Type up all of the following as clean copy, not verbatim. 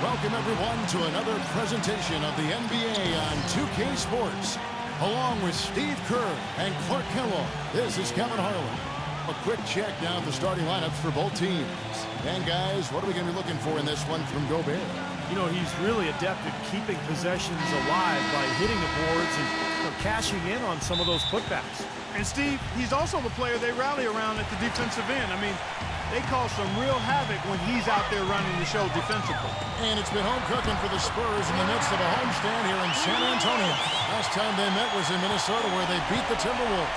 Welcome, everyone, to another presentation of the NBA on 2K Sports. Along with Steve Kerr and Clark Kellogg, this is Kevin Harlan. A quick check down the starting lineups for both teams. And, guys, what are we going to be looking for in this one from Gobert? You know, he's really adept at keeping possessions alive by hitting the boards and cashing in on some of those putbacks. And, Steve, he's also the player they rally around at the defensive end. I mean, they cause some real havoc when he's out there running the show defensively. And it's been home cooking for the Spurs in the midst of a homestand here in San Antonio. Last time they met was in Minnesota, where they beat the Timberwolves.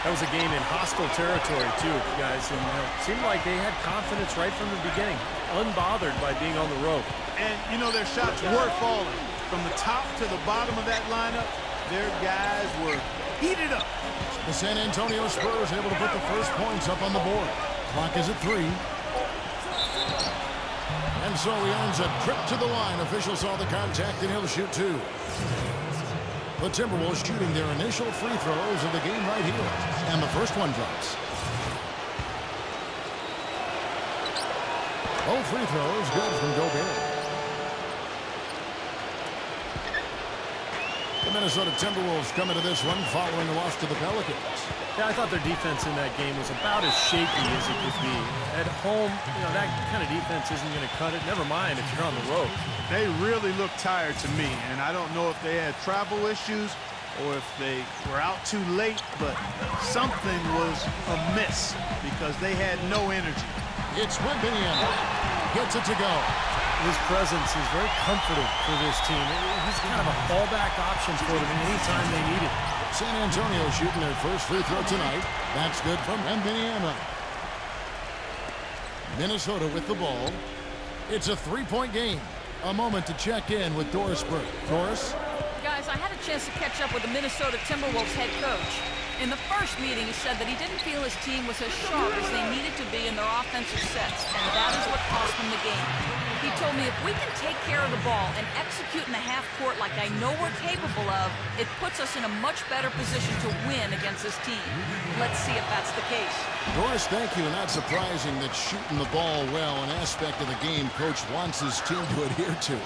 That was a game in hostile territory, too, guys. And it seemed like they had confidence right from the beginning, unbothered by being on the road. And, you know, their shots were falling. From the top to the bottom of that lineup, their guys were heated up. The San Antonio Spurs able to put the first points up on the board. Clock is at 3. And so he earns a trip to the line. Officials saw the contact, and he'll shoot 2. The Timberwolves shooting their initial free throws of the game right here. And the first one drops. Both free throws good from Gobert. The Minnesota Timberwolves come into this one following a loss to the Pelicans. Yeah, I thought their defense in that game was about as shaky as it could be. At home, you know, that kind of defense isn't going to cut it. Never mind if you're on the road. They really looked tired to me, and I don't know if they had travel issues or if they were out too late, but something was amiss because they had no energy. It's Wembanyama. Gets it to go. His presence is very comforting for this team. He's kind of a fallback option for them anytime they need it. San Antonio shooting their first free throw tonight. That's good from Wembanyama. Minnesota with the ball. It's a 3-point game. A moment to check in with Doris Burke. Doris? Guys, I had a chance to catch up with the Minnesota Timberwolves head coach. In the first meeting, he said that he didn't feel his team was as sharp as they needed to be in their offensive sets, and that is what cost them the game. He told me if we can take care of the ball and execute in the half court like I know we're capable of, it puts us in a much better position to win against this team. Let's see if that's the case. Doris, thank you. And not surprising that shooting the ball well, an aspect of the game Coach wants his team to adhere to.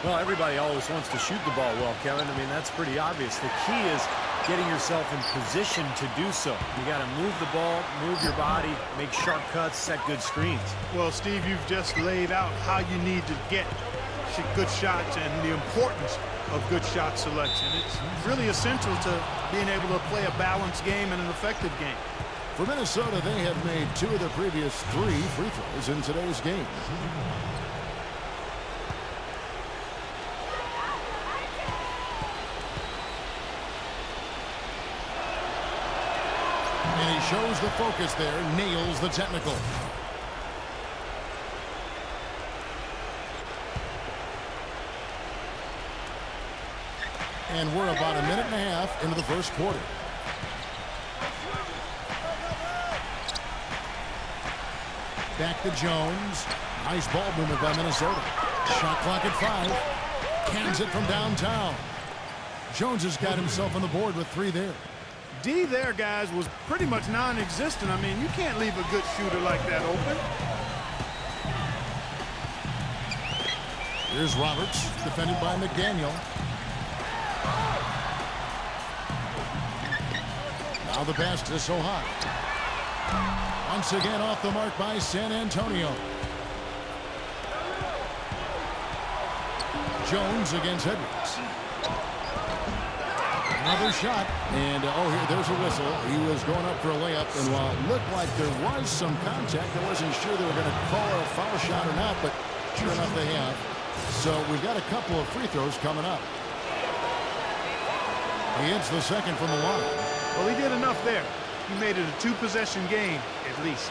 Well, everybody always wants to shoot the ball well, Kevin. I mean, that's pretty obvious. The key is getting yourself in position to do so. You got to move the ball, move your body, make sharp cuts, set good screens. Well, Steve, you've just laid out how you need to get good shots and the importance of good shot selection. It's really essential to being able to play a balanced game and an effective game. For Minnesota, they have made 2 of their previous 3 free throws in today's game. And he shows the focus there, nails the technical. And we're about a minute and a half into the first quarter. Back to Jones. Nice ball movement by Minnesota. Shot clock at 5. Cans it from downtown. Jones has got himself on the board with 3 there. D there, guys, was pretty much non-existent. I mean, you can't leave a good shooter like that open. Here's Roberts, defended by McDaniel. Now the pass to Soha. Once again off the mark by San Antonio. Jones against Edwards. Another shot, and here, there's a whistle. He was going up for a layup, and while it looked like there was some contact, I wasn't sure they were going to call a foul shot or not, but sure enough they have. So we've got a couple of free throws coming up. He hits the second from the line. Well, he did enough there. He made it a 2-possession game, at least.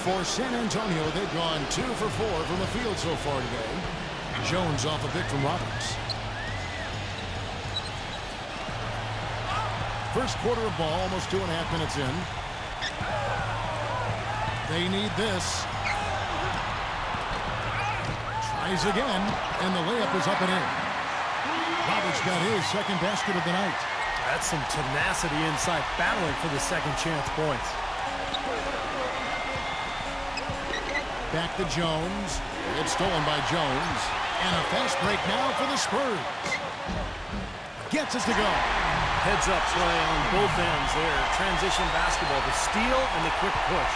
For San Antonio, they've gone 2 for 4 from the field so far today. Jones off a pick from Roberts. First quarter of ball, almost 2.5 minutes in. They need this. Tries again, and the layup is up and in. Roberts got his second basket of the night. That's some tenacity inside, battling for the second chance points. Back to Jones. It's stolen by Jones. And a fast break now for the Spurs. Gets us to go. Heads-up play on both ends there. Transition basketball, the steal and the quick push.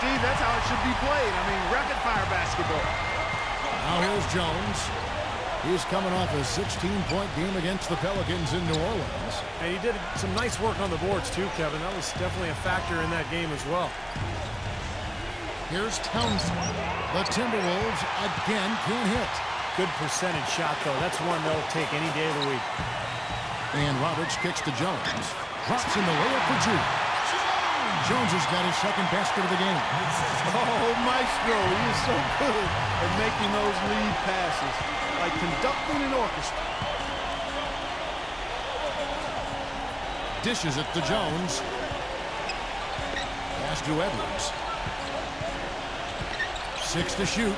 Steve, that's how it should be played. I mean, rapid-fire basketball. Now here's Jones. He's coming off a 16-point game against the Pelicans in New Orleans. And he did some nice work on the boards too, Kevin. That was definitely a factor in that game as well. Here's Townsend. The Timberwolves again can't hit. Good percentage shot, though. That's one they'll take any day of the week. And Roberts kicks to Jones. Drops in the layup for two. Jones has got his second basket of the game. Oh, Maestro, he is so good at making those lead passes, like conducting an orchestra. Dishes it to Jones. Pass to Edwards. 6 to shoot.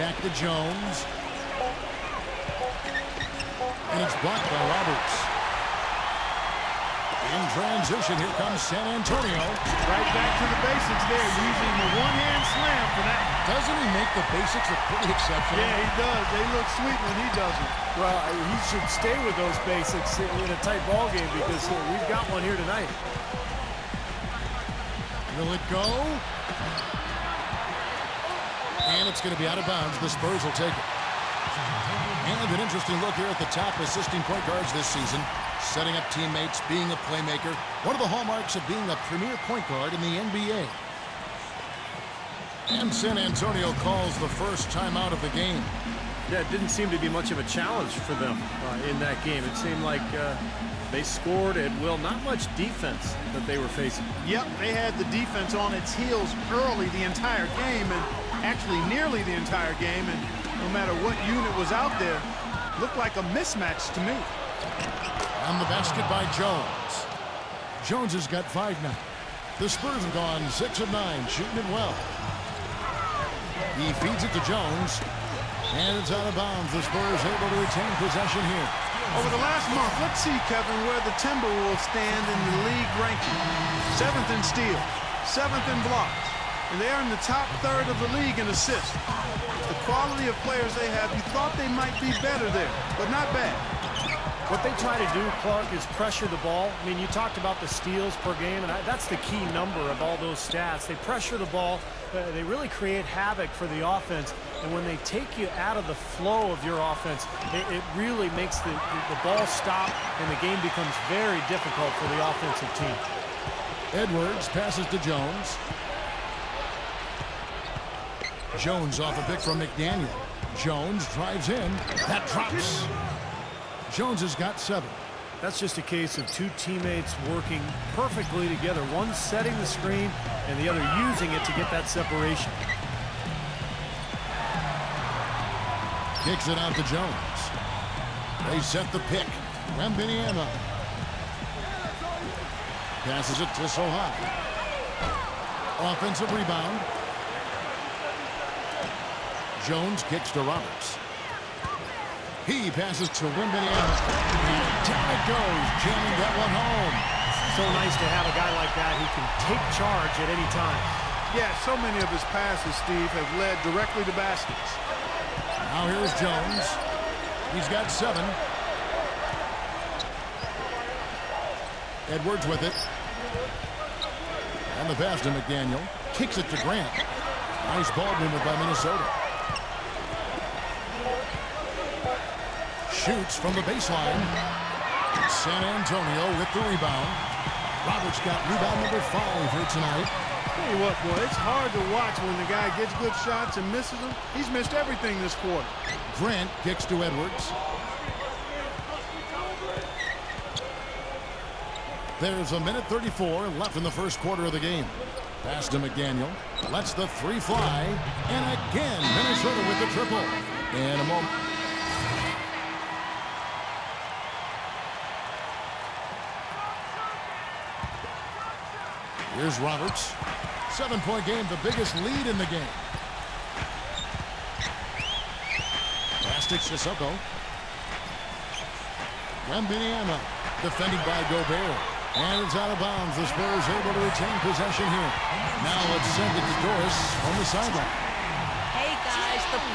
Back to Jones. And it's blocked by Roberts. In transition, here comes San Antonio. Right back to the basics there, using the one-hand slam for that. Doesn't he make the basics look pretty exceptional? Yeah, he does. They look sweet when he doesn't. Well, he should stay with those basics in a tight ball game because we've got one here tonight. Will it go? And it's going to be out of bounds. The Spurs will take it. And an interesting look here at the top assisting point guards this season. Setting up teammates, being a playmaker. One of the hallmarks of being a premier point guard in the NBA. And San Antonio calls the first timeout of the game. Yeah, it didn't seem to be much of a challenge for them in that game. It seemed like they scored at will. Not much defense that they were facing. Yep, they had the defense on its heels early the entire game, and actually nearly the entire game, and no matter what unit was out there, looked like a mismatch to me. On the basket by Jones. Jones has got 5 now. The Spurs have gone 6 of 9, shooting it well. He feeds it to Jones, and it's out of bounds. The Spurs able to retain possession here. Over the last month, let's see, Kevin, where the Timberwolves stand in the league ranking. 7th in steals, 7th in blocks, and they are in the top third of the league in assists. The quality of players they have, you thought they might be better there, but not bad. What they try to do, Clark, is pressure the ball. I mean, you talked about the steals per game, and that's the key number of all those stats. They pressure the ball. They really create havoc for the offense. And when they take you out of the flow of your offense, it really makes the ball stop, and the game becomes very difficult for the offensive team. Edwards passes to Jones. Jones off a pick from McDaniel. Jones drives in. That drops. Jones has got 7. That's just a case of two teammates working perfectly together. One setting the screen and the other using it to get that separation. Kicks it out to Jones. They set the pick. Wembanyama. Passes it to Soha. Offensive rebound. Jones kicks to Roberts. He passes to Wembanyama. And down it goes, jamming that one home. So nice to have a guy like that who can take charge at any time. Yeah, so many of his passes, Steve, have led directly to baskets. Now here's Jones. He's got 7. Edwards with it. And the pass to McDaniel. Kicks it to Grant. Nice ball movement by Minnesota. Shoots from the baseline. San Antonio with the rebound. Roberts got rebound number 5 here tonight. Tell you what, boy, it's hard to watch when the guy gets good shots and misses them. He's missed everything this quarter. Grant kicks to Edwards. There's a minute 34 left in the first quarter of the game. Pass to McDaniel. Lets the 3 fly. And again, Minnesota with the triple. In a moment. Here's Roberts. 7-point game, the biggest lead in the game. Pass to Sissoko. Wembanyama, defended by Gobert. And it's out of bounds. The Spurs able to retain possession here. Now let's send it to Doris on the sideline.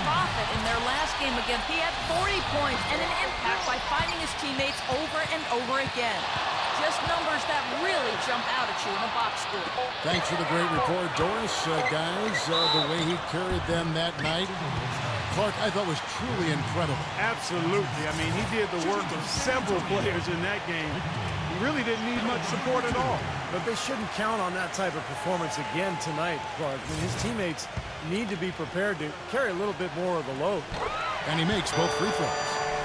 prophet in their last game against. He had 40 points and an impact by finding his teammates over and over again. Just numbers that really jump out at you in a box score. Thanks for the great report, Doris. Guys, the way he carried them that night, Clark, I thought was truly incredible. Absolutely. I mean, he did the work of several players in that game. He really didn't need much support at all. But they shouldn't count on that type of performance again tonight, Clark. I mean, his teammates need to be prepared to carry a little bit more of the load. And he makes both free throws.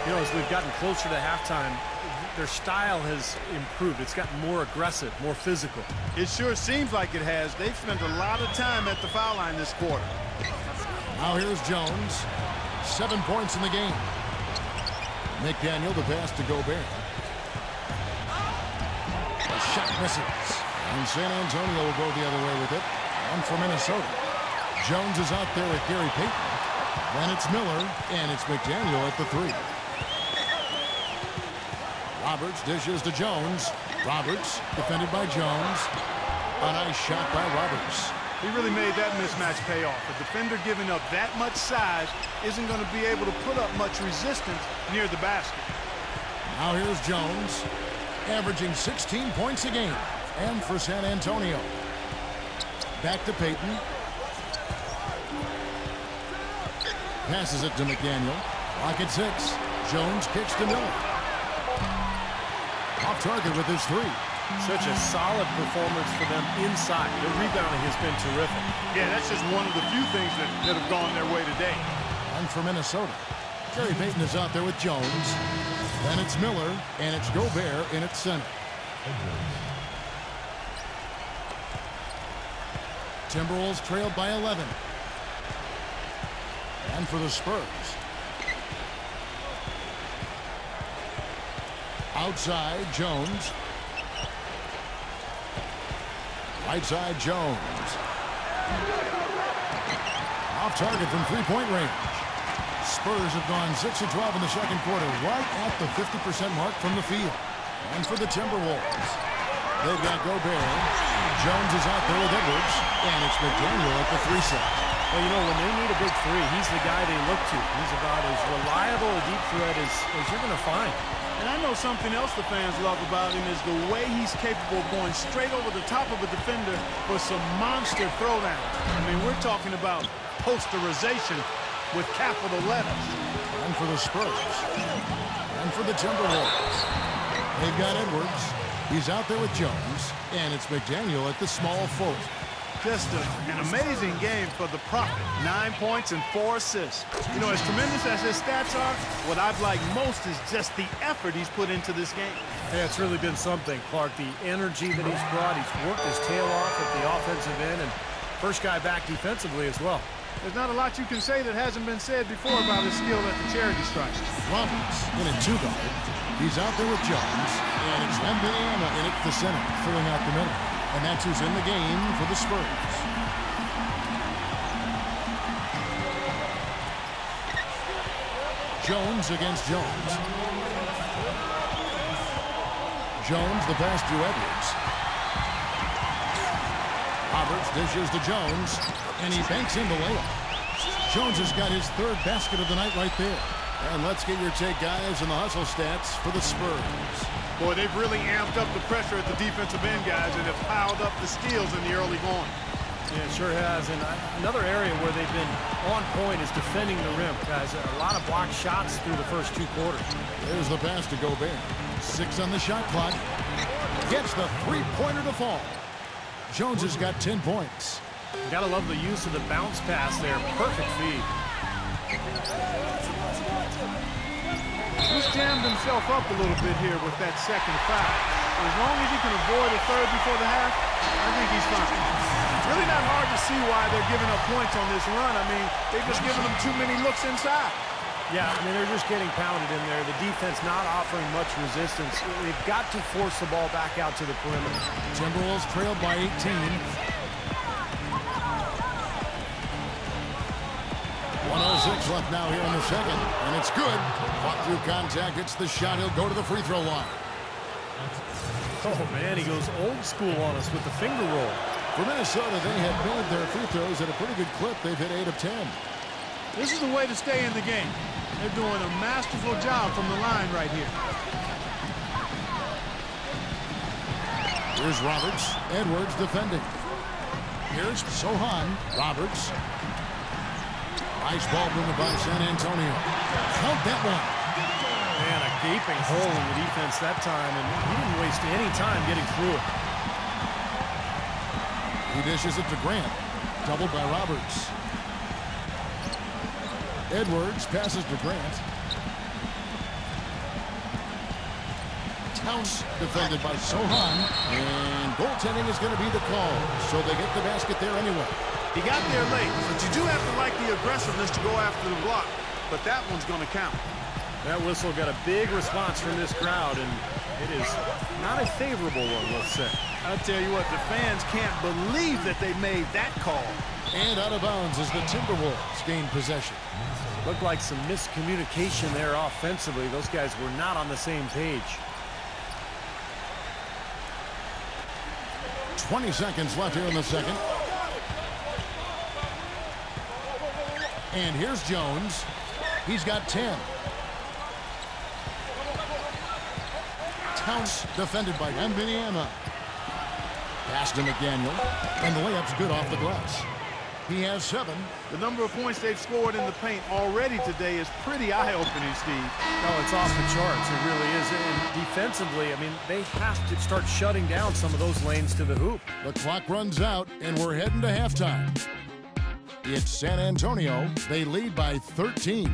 You know, as we've gotten closer to halftime, their style has improved. It's gotten more aggressive, more physical. It sure seems like it has. They've spent a lot of time at the foul line this quarter. Now here's Jones. 7 points in the game. McDaniel, the pass to Gobert. The shot misses. And San Antonio will go the other way with it. One for Minnesota. Jones is out there with Gary Payton. Then it's Miller, and it's McDaniel at the 3. Roberts dishes to Jones. Roberts defended by Jones. A nice shot by Roberts. He really made that mismatch pay off. A defender giving up that much size isn't going to be able to put up much resistance near the basket. Now here's Jones, averaging 16 points a game. And for San Antonio. Back to Payton. Passes it to McDaniel. Clock at 6. Jones kicks to Miller. Off target with his 3. Such a solid performance for them inside. The rebounding has been terrific. Yeah, that's just one of the few things that have gone their way today. And for Minnesota. Gary Payton is out there with Jones. Then it's Miller, and it's Gobert in its center. Timberwolves trailed by 11. And for the Spurs. Outside, Jones. Right side, Jones. Off target from three-point range. Spurs have gone 6 of 12 in the second quarter, right at the 50% mark from the field. And for the Timberwolves, they've got Gobert. Jones is out there with Edwards, and it's McDaniel at the 3 set. Well, you know, when they need a big 3, he's the guy they look to. He's about as reliable a deep threat as you're going to find. And I know something else the fans love about him is the way he's capable of going straight over the top of a defender for some monster throwdowns. I mean, we're talking about posterization with capital letters. And for the Spurs. And for the Timberwolves. They've got Edwards. He's out there with Jones. And it's McDaniel at the small forward. Just an amazing game for the Prophet. 9 points and 4 assists. You know, as tremendous as his stats are, what I've liked most is just the effort he's put into this game. Yeah, it's really been something, Clark. The energy that he's brought. He's worked his tail off at the offensive end, and first guy back defensively as well. There's not a lot you can say that hasn't been said before about his skill at the charity stripe. Roberts in a 2-guard. He's out there with Jones. And it's Vanilla in at the center, filling out the middle. And that's who's in the game for the Spurs. Jones against Jones. Jones, the pass to Edwards. Roberts dishes to Jones, and he banks in the layup. Jones has got his 3rd basket of the night right there. And let's get your take, guys, on the hustle stats for the Spurs. Boy, they've really amped up the pressure at the defensive end, guys, and have piled up the steals in the early going. Yeah, it sure has. And another area where they've been on point is defending the rim, guys. A lot of blocked shots through the first 2 quarters. There's the pass to Gobert. 6 on the shot clock. Gets the 3-pointer to fall. Jones has got 10 points. You gotta love the use of the bounce pass there. Perfect feed. He's jammed himself up a little bit here with that second foul. As long as he can avoid a 3rd before the half, I think he's fine. It's really not hard to see why they're giving up points on this run. I mean, they've just given them too many looks inside. Yeah, I mean, they're just getting pounded in there. The defense not offering much resistance. They've got to force the ball back out to the perimeter. Timberwolves trailed by 18. 1:06 left now here in the second, and it's good. Fought through contact, hits the shot, he'll go to the free throw line. Oh man, he goes old school on us with the finger roll. For Minnesota, they have made their free throws at a pretty good clip. They've hit 8 of 10. This is the way to stay in the game. They're doing a masterful job from the line right here. Here's Roberts. Edwards defending. Here's Sohan. Roberts. Nice ball movement by San Antonio. Count that one. Man, a gaping hole in the defense that time, and he didn't waste any time getting through it. He dishes it to Grant. Doubled by Roberts. Edwards passes to Grant. Towns defended by Sohan. And goaltending is going to be the call. So they get the basket there anyway. He got there late, but you do have to like the aggressiveness to go after the block. But that one's going to count. That whistle got a big response from this crowd, and it is not a favorable one, let's say. I'll tell you what, the fans can't believe that they made that call. And out of bounds as the Timberwolves gain possession. Looked like some miscommunication there offensively. Those guys were not on the same page. 20 seconds left here in the second. And here's Jones. He's got 10. Towns defended by Vanilla. Pass to McDaniel. And the layup's good off the glass. He has 7. The number of points they've scored in the paint already today is pretty eye-opening, Steve. No, it's off the charts. It really is. And defensively, I mean, they have to start shutting down some of those lanes to the hoop. The clock runs out, and we're heading to halftime. It's San Antonio. They lead by 13.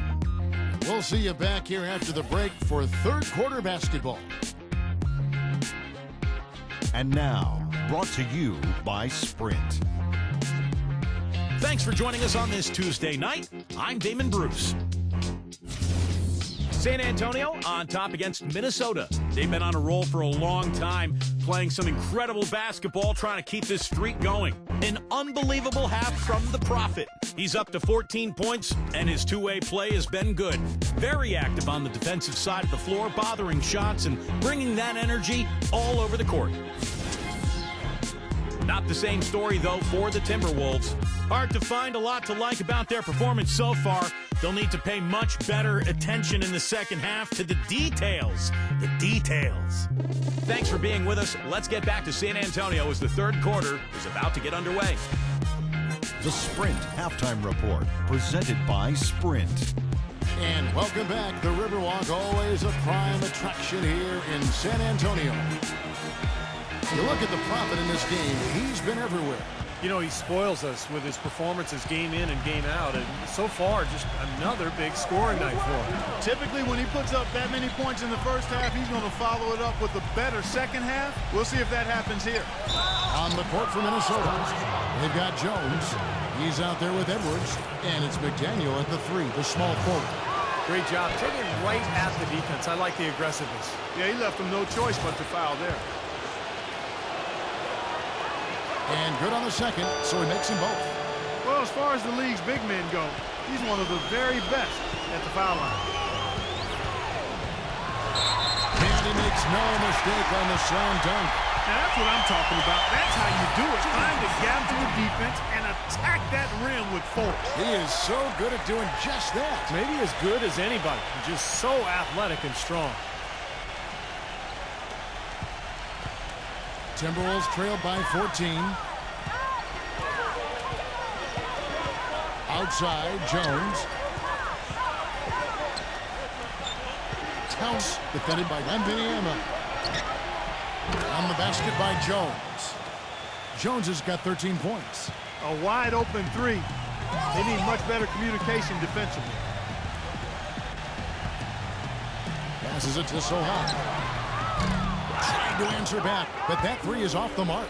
We'll see you back here after the break for third quarter basketball. And now, brought to you by Sprint. Thanks for joining us on this Tuesday night. I'm Damon Bruce. San Antonio on top against Minnesota. They've been on a roll for a long time, playing some incredible basketball, trying to keep this streak going. An unbelievable half from the Prophet. He's up to 14 points, and his two-way play has been good. Very active on the defensive side of the floor, bothering shots and bringing that energy all over the court. Not the same story, though, for the Timberwolves. Hard to find a lot to like about their performance so far. They'll need to pay much better attention in the second half to the details. The details. Thanks for being with us. Let's get back to San Antonio as the third quarter is about to get underway. The Sprint Halftime Report, presented by Sprint. And welcome back. The Riverwalk, always a prime attraction here in San Antonio. You look at the Prophet in this game, he's been everywhere. You know, he spoils us with his performances game in and game out, and so far, just another big scoring night for him. Typically, when he puts up that many points in the first half, he's going to follow it up with a better second half. We'll see if that happens here. On the court for Minnesota, they've got Jones. He's out there with Edwards, and it's McDaniel at the 3, the small forward. Great job taking right at the defense. I like the aggressiveness. Yeah, he left him no choice but to foul there. And good on the second, so he makes them both. Well, as far as the league's big men go, he's one of the very best at the foul line. And he makes no mistake on the slam dunk. Now, that's what I'm talking about. That's how you do it. Find the gap to the defense and attack that rim with force. He is so good at doing just that. Maybe as good as anybody. Just so athletic and strong. Timberwolves trailed by 14. Outside, Jones. Towns defended by Vanilla. On the basket by Jones. Jones has got 13 points. A wide open 3. They need much better communication defensively. Passes it to Sohan. Trying to answer back, but that 3 is off the mark.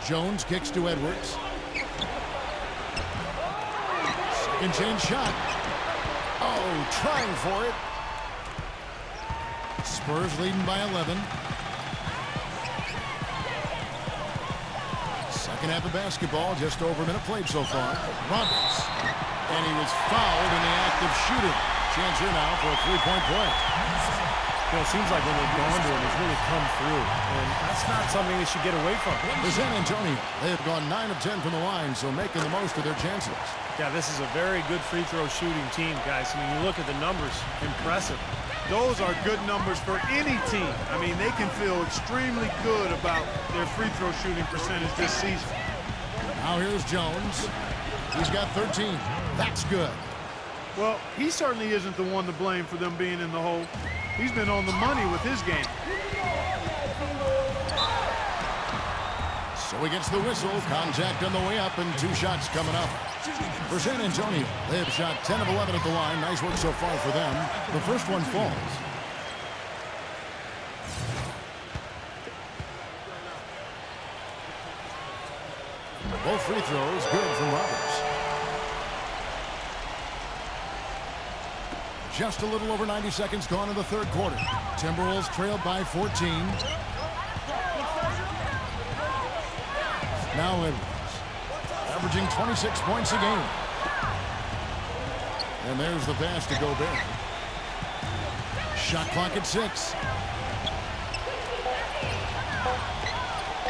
Jones kicks to Edwards. Second chance shot. Oh, trying for it. Spurs leading by 11. Second half of basketball, just over a minute played so far. Roberts. And he was fouled in the act of shooting. Chance here now for a 3-point play. You know, it seems like when they've gone to him, he's really come through. And that's not something they should get away from. For San Antonio, they have gone 9 of 10 from the line, so making the most of their chances. Yeah, this is a very good free throw shooting team, guys. I mean, you look at the numbers, impressive. Those are good numbers for any team. I mean, they can feel extremely good about their free throw shooting percentage this season. Now here's Jones. He's got 13. That's good. Well, he certainly isn't the one to blame for them being in the hole. He's been on the money with his game. So he gets the whistle. Contact on the way up, and 2 shots coming up. For San Antonio, they have shot 10 of 11 at the line. Nice work so far for them. The first one falls. Both free throws good from Roberts. Just a little over 90 seconds gone in the third quarter. Timberwolves trailed by 14. Now Edwards, averaging 26 points a game. And there's the pass to Gobert. Shot clock at 6.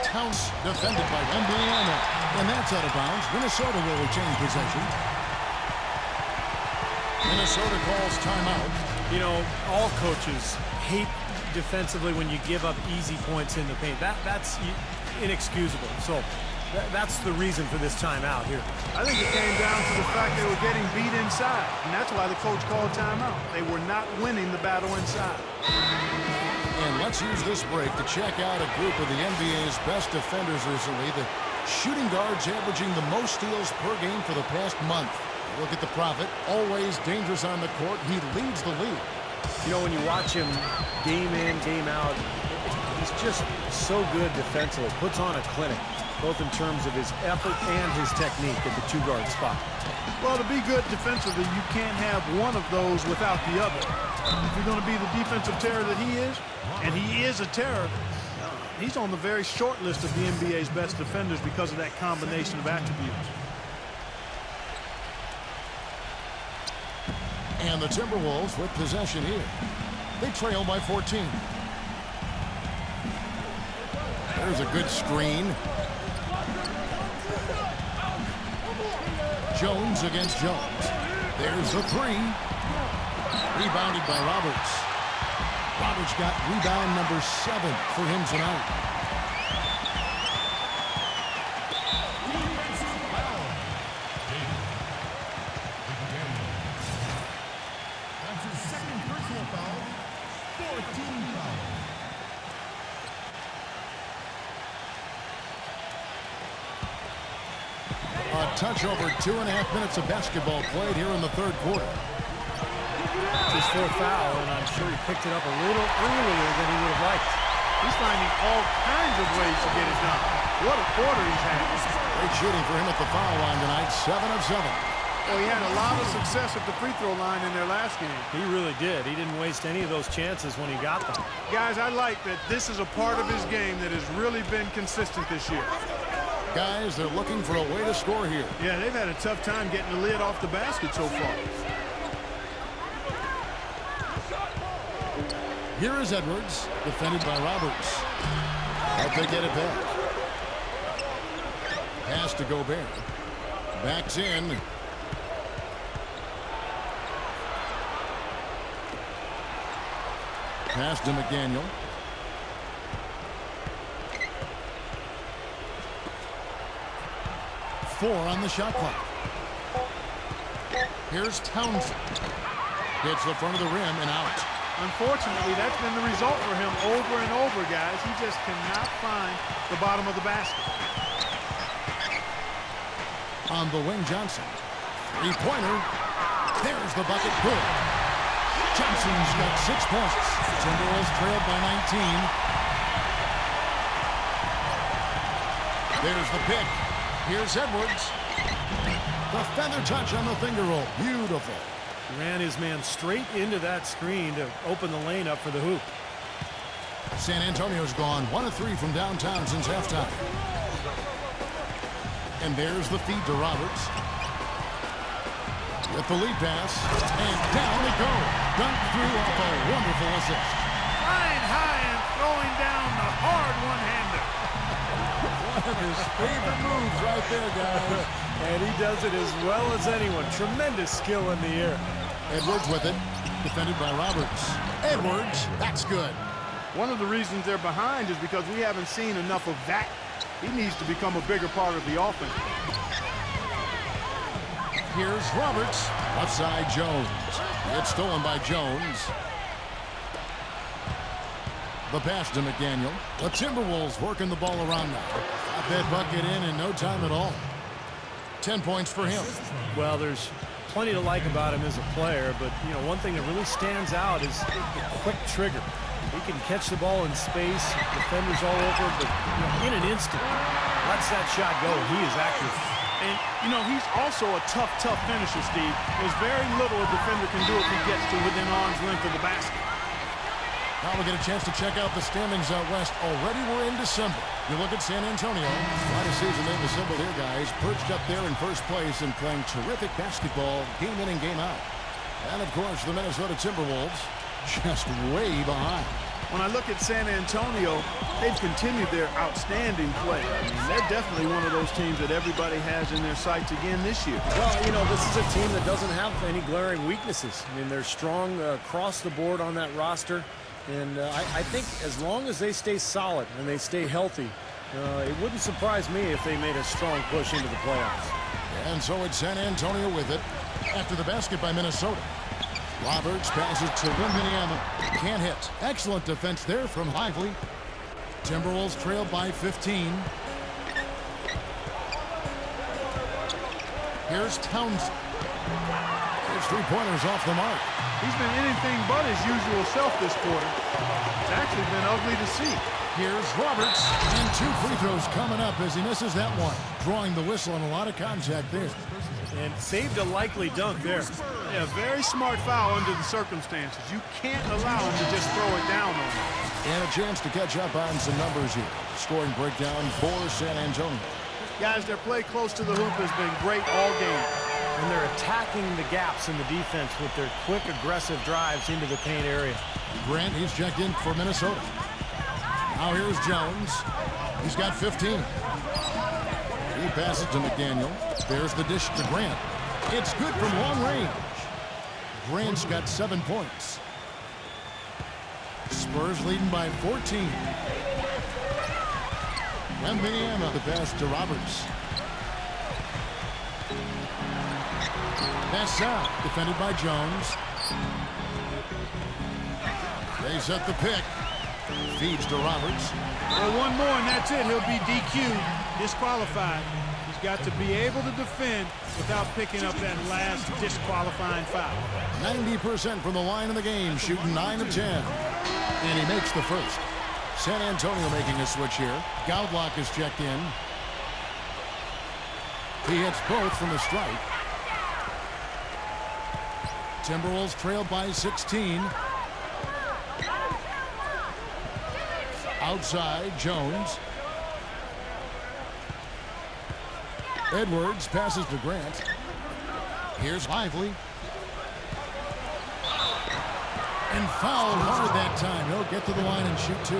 Towns defended by Indiana. And that's out of bounds. Minnesota will retain possession. Minnesota calls timeout. You know, all coaches hate defensively when you give up easy points in the paint. That's inexcusable. So that's the reason for this timeout here. I think it came down to the fact they were getting beat inside, and that's why the coach called timeout. They were not winning the battle inside. And let's use this break to check out a group of the NBA's best defenders recently. The shooting guards averaging the most steals per game for the past month. Look at the Prophet, always dangerous on the court. He leads the league. You know, when you watch him game in, game out, he's just so good defensively. Puts on a clinic, both in terms of his effort and his technique at the 2-guard spot. Well, to be good defensively, you can't have one of those without the other. If you're going to be the defensive terror that he is, and he is a terror, he's on the very short list of the NBA's best defenders because of that combination of attributes. And the Timberwolves with possession here. They trail by 14. There's a good screen. Jones against Jones. There's the 3. Rebounded by Roberts. Roberts got rebound number 7 for him tonight. A touch over 2.5 minutes of basketball played here in the third quarter. It's his 4th foul, and I'm sure he picked it up a little earlier than he would have liked. He's finding all kinds of ways to get it done. What a quarter he's had. Great shooting for him at the foul line tonight, 7 of 7. Well, he had a lot of success at the free throw line in their last game. He really did. He didn't waste any of those chances when he got them. Guys, I like that this is a part of his game that has really been consistent this year. Guys, they're looking for a way to score here. Yeah, they've had a tough time getting the lid off the basket so far. Here is Edwards, defended by Roberts. Hope they get it back. Pass to Gobert. Backs in. Pass to McDaniel. Four on the shot clock. Here's Townsend. Hits the front of the rim and out. Unfortunately, that's been the result for him over and over, guys. He just cannot find the bottom of the basket. On the wing, Johnson. 3-pointer. There's the bucket. Good. Johnson's got 6 points. Timberwolves trailed by 19. There's the pick. Here's Edwards. The feather touch on the finger roll. Beautiful. Ran his man straight into that screen to open the lane up for the hoop. San Antonio's gone 1 of 3 from downtown since halftime. And there's the feed to Roberts. With the lead pass. And down they go. Dunked through off a wonderful assist. throwing down the hard one-hander. One of his favorite moves right there, guys. And he does it as well as anyone. Tremendous skill in the air. Edwards with it. Defended by Roberts. Edwards, that's good. One of the reasons they're behind is because we haven't seen enough of that. He needs to become a bigger part of the offense. Here's Roberts. Left side, Jones. It's stolen by Jones. The pass to McDaniel. The Timberwolves working the ball around now. Got that bucket in no time at all. 10 points for him. Well, there's plenty to like about him as a player, but, you know, one thing that really stands out is the quick trigger. He can catch the ball in space, defenders all over, but in an instant, lets that shot go. He is active. And, you know, he's also a tough finisher, Steve. There's very little a defender can do if he gets to within arm's length of the basket. Now we'll get a chance to check out the standings out west. Already we're in December. You look at San Antonio. Quite a season they've assembled here, guys. Perched up there in first place and playing terrific basketball game in and game out. And, of course, the Minnesota Timberwolves just way behind. When I look at San Antonio, they've continued their outstanding play. I mean, they're definitely one of those teams that everybody has in their sights again this year. Well, you know, this is a team that doesn't have any glaring weaknesses. I mean, they're strong across the board on that roster. And I think as long as they stay solid and they stay healthy, it wouldn't surprise me if they made a strong push into the playoffs. And so it's San Antonio with it after the basket by Minnesota. Roberts passes to Wembanyama. Can't hit. Excellent defense there from Lively. Timberwolves trailed by 15. Here's Townsend. His three-pointers off the mark. He's been anything but his usual self this quarter. It's actually been ugly to see. Here's Roberts. And 2 free throws coming up as he misses that one. Drawing the whistle and a lot of contact there. And saved a likely dunk there. Yeah, very smart foul under the circumstances. You can't allow him to just throw it down on him. And a chance to catch up on some numbers here. Scoring breakdown for San Antonio. Guys, their play close to the hoop has been great all game. And they're attacking the gaps in the defense with their quick, aggressive drives into the paint area. Grant, he's checked in for Minnesota. Now here's Jones. He's got 15. He passes to McDaniel. There's the dish to Grant. It's good from long range. Grant's got 7 points. Spurs leading by 14. Wembanyama the pass to Roberts. Pass out, defended by Jones. They set the pick. Feeds to Roberts. Well, one more and that's it. He'll be DQ'd, disqualified. He's got to be able to defend without picking up that last disqualifying foul. 90% from the line of the game, shooting 9 of 10. And he makes the first. San Antonio making a switch here. Goudlock is checked in. He hits both from the strike. Timberwolves trailed by 16. Outside, Jones. Edwards passes to Grant. Here's Lively. And fouled hard that time. He'll get to the line and shoot 2.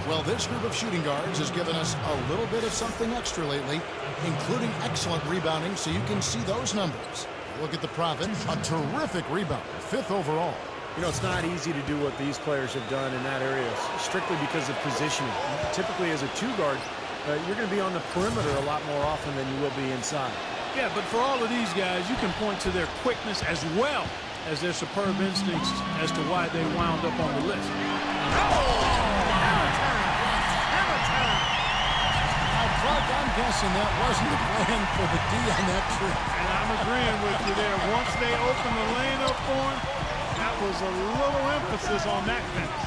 Well, this group of shooting guards has given us a little bit of something extra lately, including excellent rebounding, so you can see those numbers. Look at the Prophet, a terrific rebound, 5th overall. You know, it's not easy to do what these players have done in that area, strictly because of positioning. Typically, as a 2-guard, you're going to be on the perimeter a lot more often than you will be inside. Yeah, but for all of these guys, you can point to their quickness as well as their superb instincts as to why they wound up on the list. Clark, I'm guessing that wasn't the plan for the D on that trip. And I'm agreeing with you there. Once they opened the lane up for him, that was a little emphasis on that finish.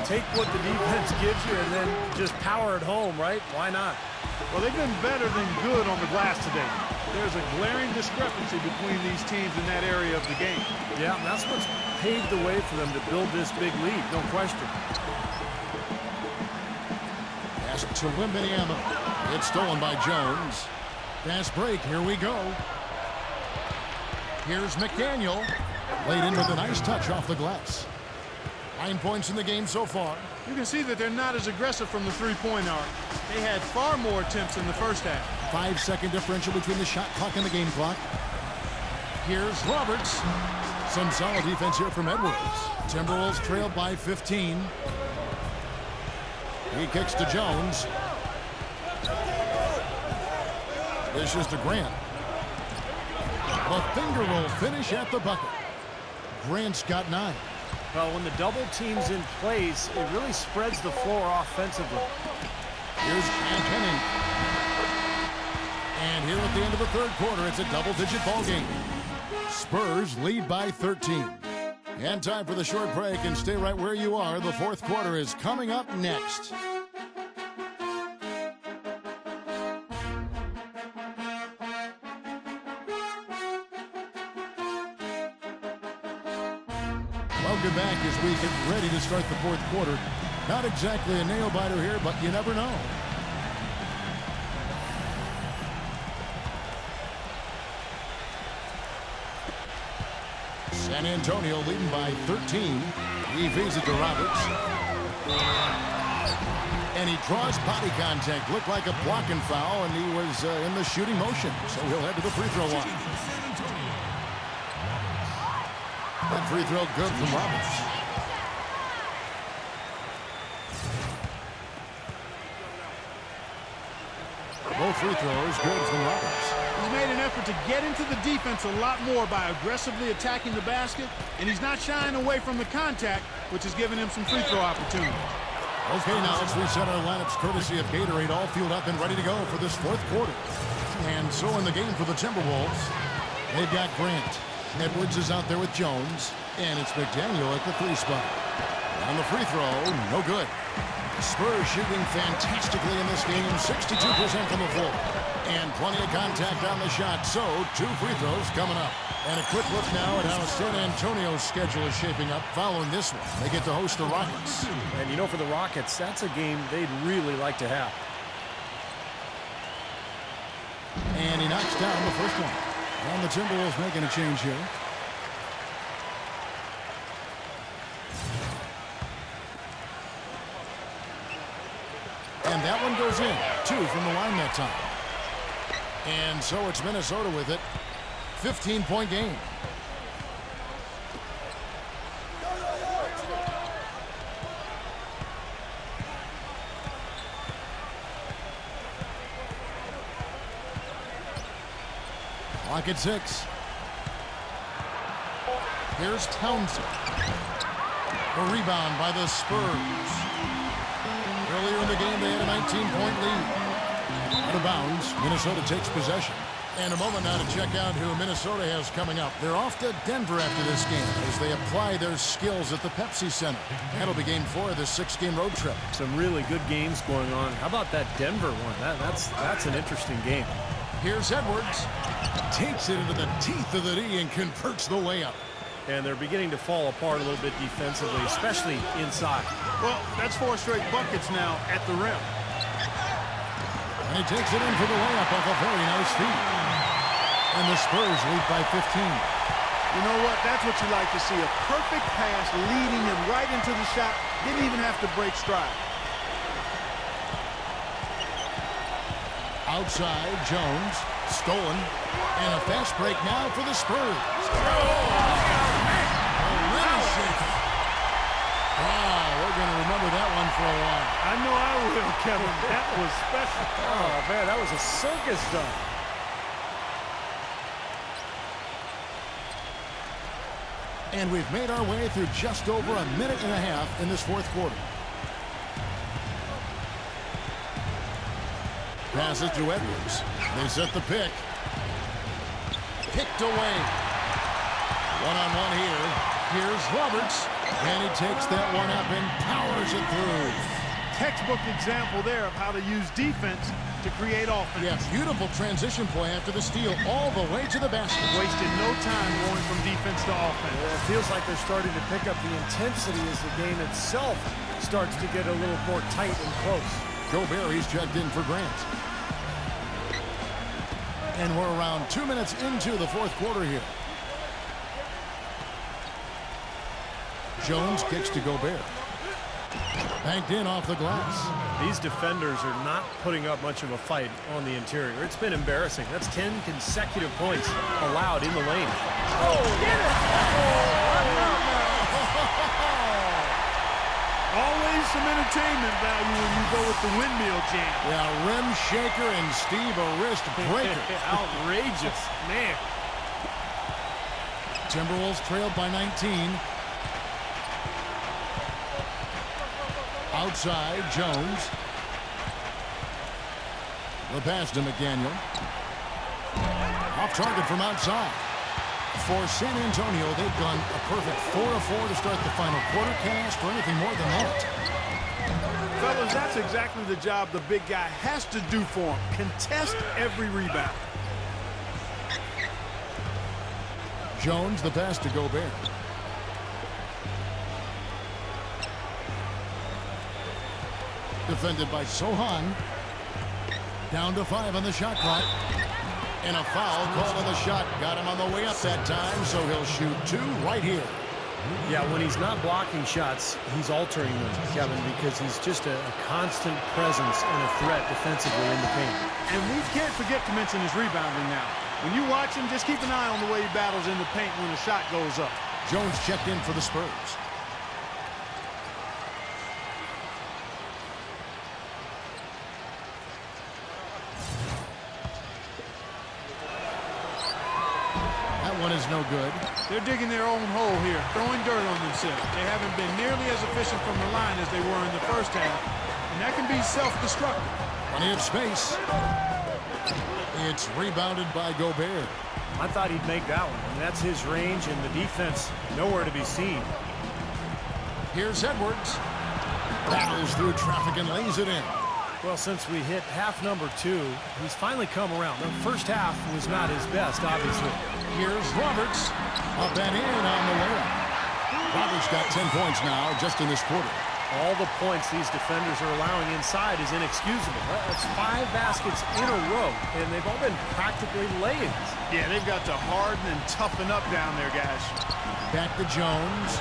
Take what the defense gives you and then just power it home, right? Why not? Well, they've been better than good on the glass today. There's a glaring discrepancy between these teams in that area of the game. Yeah, that's what's paved the way for them to build this big lead, no question. Pass to Wembanyama. It's stolen by Jones. Fast break, here we go. Here's McDaniel. Laid in with a nice touch off the glass. 9 points in the game so far. You can see that they're not as aggressive from the three-point arc. They had far more attempts in the first half. 5-second differential between the shot clock and the game clock. Here's Roberts. Some solid defense here from Edwards. Timberwolves trailed by 15. He kicks to Jones. This is to Grant. A finger roll finish at the bucket. Grant's got 9. Well, when the double team's in place, it really spreads the floor offensively. Here's Henning. And here at the end of the third quarter, it's a double-digit ball game. Spurs lead by 13. And time for the short break, and stay right where you are. The fourth quarter is coming up next. Welcome back as we get ready to start the fourth quarter. Not exactly a nail-biter here, but you never know. San Antonio leading by 13. He feeds it to Roberts. And he draws body contact. Looked like a blocking foul, and he was in the shooting motion. So he'll head to the free throw line. That free throw good from Roberts. Both free throws good from Roberts. He's made an effort to get into the defense a lot more by aggressively attacking the basket, and he's not shying away from the contact, which has given him some free throw opportunities. Okay, now let's reset our lineups courtesy of Gatorade, all fueled up and ready to go for this fourth quarter. And so in the game for the Timberwolves, they've got Grant. Edwards is out there with Jones, and it's McDaniel at the 3 spot. On the free throw, no good. Spurs shooting fantastically in this game, 62% from the floor. And plenty of contact on the shot, so 2 free throws coming up. And a quick look now at how San Antonio's schedule is shaping up following this one. They get to host the Rockets. And you know, for the Rockets, that's a game they'd really like to have. And he knocks down the first one. And the Timberwolves making a change here. And that one goes in. 2 from the line that time. And so it's Minnesota with it. 15-point game. Clock at 6. Here's Townsend. A rebound by the Spurs. Earlier in the game, they had a 19-point lead. Out of bounds, Minnesota takes possession. And a moment now to check out who Minnesota has coming up. They're off to Denver after this game as they apply their skills at the Pepsi Center. That'll be game 4 of this 6-game road trip. Some really good games going on. How about that Denver one? That's an interesting game. Here's Edwards. Takes it into the teeth of the D and converts the layup. And they're beginning to fall apart a little bit defensively, especially inside. Well, that's 4 straight buckets now at the rim. And he takes it in for the layup off a very nice feed. And the Spurs lead by 15. You know what? That's what you like to see. A perfect pass leading him right into the shot. Didn't even have to break stride. Outside, Jones. Stolen. And a fast break now for the Spurs. We're going to remember that one for a while. I know I will, Kevin. That was special. Oh, man, that was a circus dunk. And we've made our way through just over a minute and a half in this fourth quarter. Passes to Edwards. They set the pick. Picked away. One-on-one here. Here's Roberts. And he takes that one up and powers it through. Textbook example there of how to use defense to create offense. Yeah, beautiful transition play after the steal all the way to the basket. Wasted no time going from defense to offense. Yeah, it feels like they're starting to pick up the intensity as the game itself starts to get a little more tight and close. Gobert, he's checked in for Grant. And we're around 2 minutes into the fourth quarter here. Jones kicks to Gobert. Banked in off the glass. These defenders are not putting up much of a fight on the interior. It's been embarrassing. That's 10 consecutive points allowed in the lane. Oh, get it! Always some entertainment value when you go with the windmill jam. Yeah, rim shaker and Steve a wrist breaker. Outrageous, man. Timberwolves trailed by 19. Outside, Jones. The pass to McDaniel. Off target from outside. For San Antonio, they've gone a perfect 4-of-4 to start the final quarter. Can't ask for anything more than that. Fellas, that's exactly the job the big guy has to do for him. Contest every rebound. Jones, the pass to Gobert. Defended by Sohan. Down to 5 on the shot clock. And a foul called on the shot. Got him on the way up that time, so he'll shoot 2 right here. Yeah, when he's not blocking shots, he's altering them, Kevin, because he's just a constant presence and a threat defensively in the paint. And we can't forget to mention his rebounding now. When you watch him, just keep an eye on the way he battles in the paint when the shot goes up. Jones checked in for the Spurs. One is no good. They're digging their own hole here, throwing dirt on themselves. They haven't been nearly as efficient from the line as they were in the first half, and that can be self-destructive. Plenty of space. It's rebounded by Gobert. I thought he'd make that one. And that's his range, and the defense nowhere to be seen. Here's Edwards. Battles through traffic and lays it in. Well, since we hit half number 2, he's finally come around. The first half was not his best, obviously. Here's Roberts. Up and in on the layup. Roberts got 10 points now just in this quarter. All the points these defenders are allowing inside is inexcusable. That's 5 baskets in a row, and they've all been practically lay-ins. Yeah, they've got to harden and toughen up down there, guys. Back to Jones.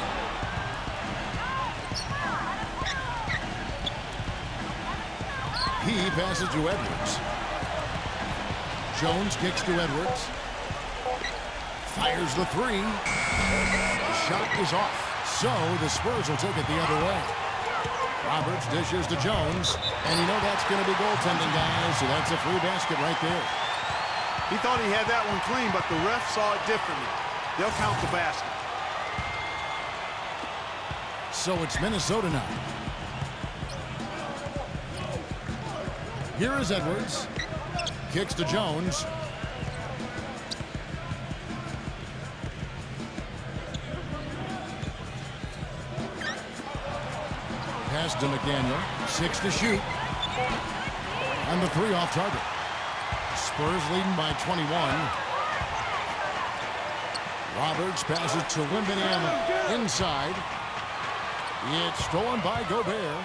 He passes to Edwards. Jones kicks to Edwards. Fires the 3. The shot is off. So the Spurs will take it the other way. Roberts dishes to Jones. And you know that's going to be goaltending, guys. So that's a free basket right there. He thought he had that one clean, but the ref saw it differently. They'll count the basket. So it's Minnesota now. Here is Edwards. Kicks to Jones. Pass to McDaniel. 6 to shoot. And the 3 off target. Spurs leading by 21. Roberts passes to Wembanyama inside. It's stolen by Gobert.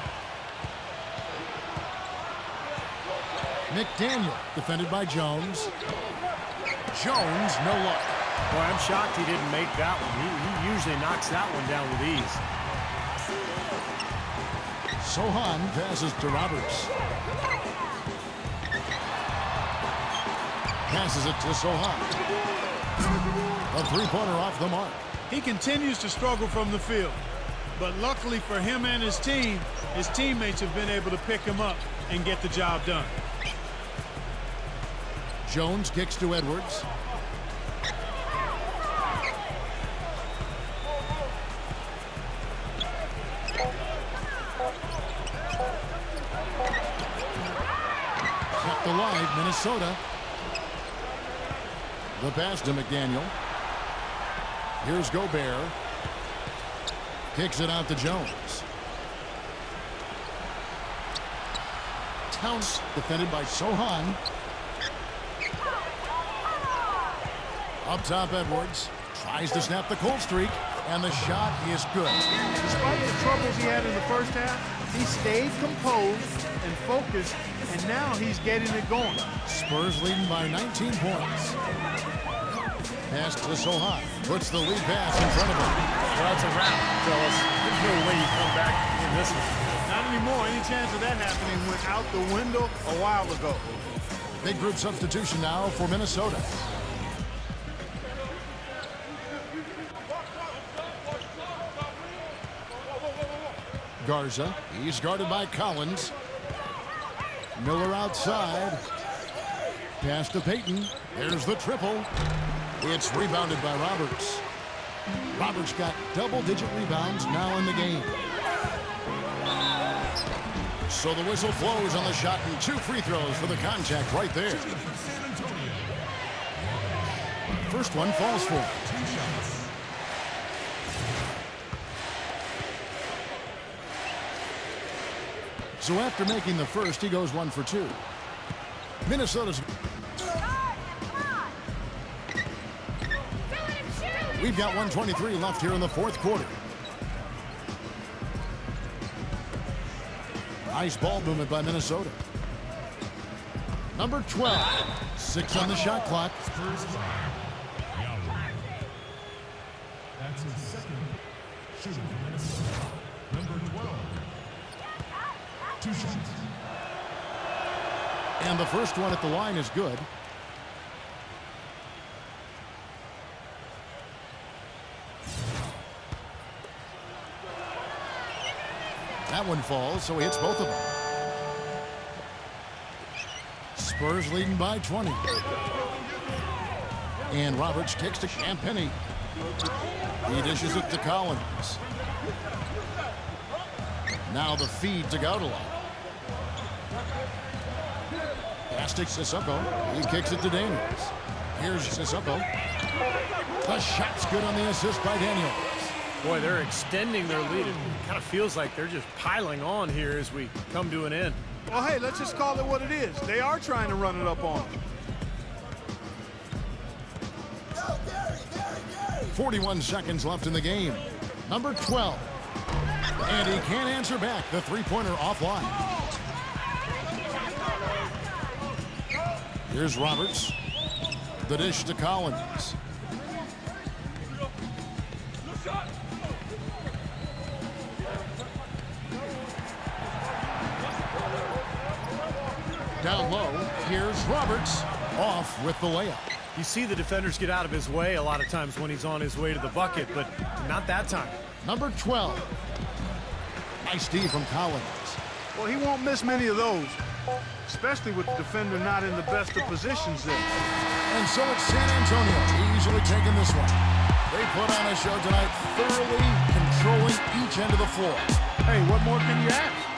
McDaniel defended by Jones. Jones, no luck. Boy, I'm shocked he didn't make that one. He usually knocks that one down with ease. Sohan passes to Roberts. Passes it to Sohan. A 3-pointer off the mark. He continues to struggle from the field. But luckily for him and his team, his teammates have been able to pick him up and get the job done. Jones kicks to Edwards. Kept alive, Minnesota. The pass to McDaniel. Here's Gobert. Kicks it out to Jones. Towns defended by Sohan. Up top, Edwards tries to snap the cold streak, and the shot is good. Despite the troubles he had in the first half, he stayed composed and focused, and now he's getting it going. Spurs leading by 19 points. Pass to Sohan. Puts the lead pass in front of him. Well, that's a wrap, fellas. There's no way you come back in this one. Not anymore. Any chance of that happening went out the window a while ago. Big group substitution now for Minnesota. Garza, he's guarded by Collins. Miller outside. Pass to Payton. There's the triple. It's rebounded by Roberts. Roberts got double-digit rebounds now in the game. So the whistle blows on the shot and 2 free throws for the contact right there. First one falls for him. So after making the first, he goes 1 for 2. Minnesota's... We've got 1:23 left here in the fourth quarter. Nice ball movement by Minnesota. Number 12. 6 on the shot clock. That's his second shooting for Minnesota. Number 12. 2 shots. And the first one at the line is good. That one falls, so he hits both of them. Spurs leading by 20. And Roberts kicks to Champagny. He dishes it to Collins. Now the feed to Gaudala. Pass to Sissoko. He kicks it to Daniels. Here's Sissoko. The shot's good on the assist by Daniels. Boy, they're extending their lead. It kind of feels like they're just piling on here as we come to an end. Well, hey, let's just call it what it is. They are trying to run it up on them. 41 seconds left in the game. Number 12. And he can't answer back. The three-pointer offline. Here's Roberts. The dish to Collins. Down low, here's Roberts, off with the layup. You see the defenders get out of his way a lot of times when he's on his way to the bucket, but not that time. Number 12. Nice D from Collins. Well, he won't miss many of those, especially with the defender not in the best of positions there. And so it's San Antonio easily taking this one. They put on a show tonight, thoroughly controlling each end of the floor. Hey, what more can you ask?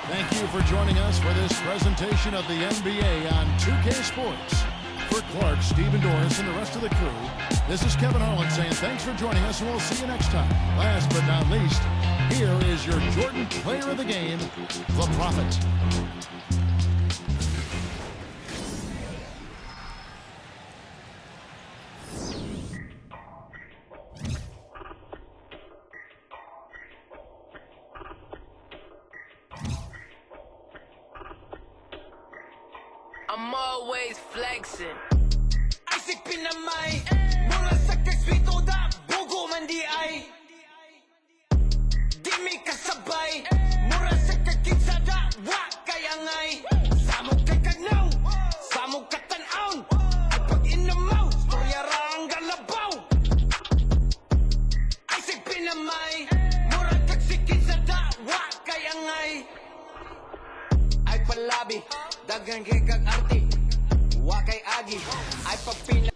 Thank you for joining us for this presentation of the NBA on 2K Sports. For Clark, Steve, and Doris, and the rest of the crew, this is Kevin Harlan saying thanks for joining us, and we'll see you next time. Last but not least, here is your Jordan player of the game, the Prophet. I'm always flexing. Isip pinamay, mula sa kaswito da, bugo man di ay. Di mi kasabay, mura sa kakitsa da, wa kayangay. Samog kay kagnaw, samog katanaon, at pag inamaw, storya rang galabaw. Isip pinamay, mura kaksikitsa da, wa kayangay. Ay palabi, dagang kay kag arte, wa kay agi, ay papila.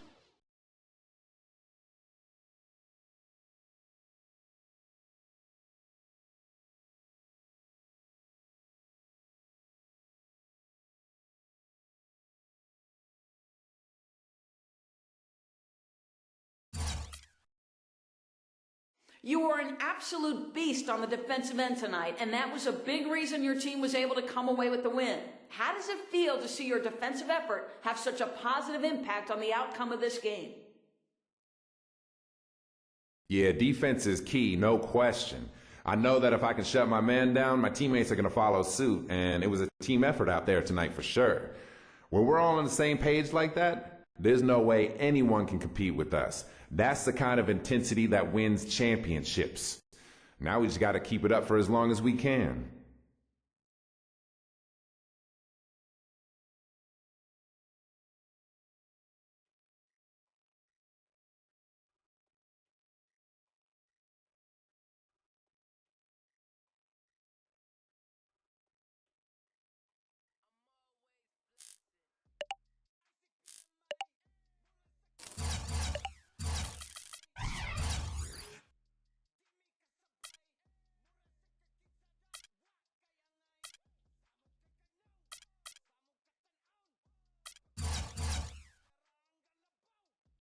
You were an absolute beast on the defensive end tonight, and that was a big reason your team was able to come away with the win. How does it feel to see your defensive effort have such a positive impact on the outcome of this game? Yeah, defense is key, no question. I know that if I can shut my man down, my teammates are going to follow suit, and it was a team effort out there tonight for sure. When we're all on the same page like that, There's no way anyone can compete with us. That's the kind of intensity that wins championships. Now we just got to keep it up for as long as we can.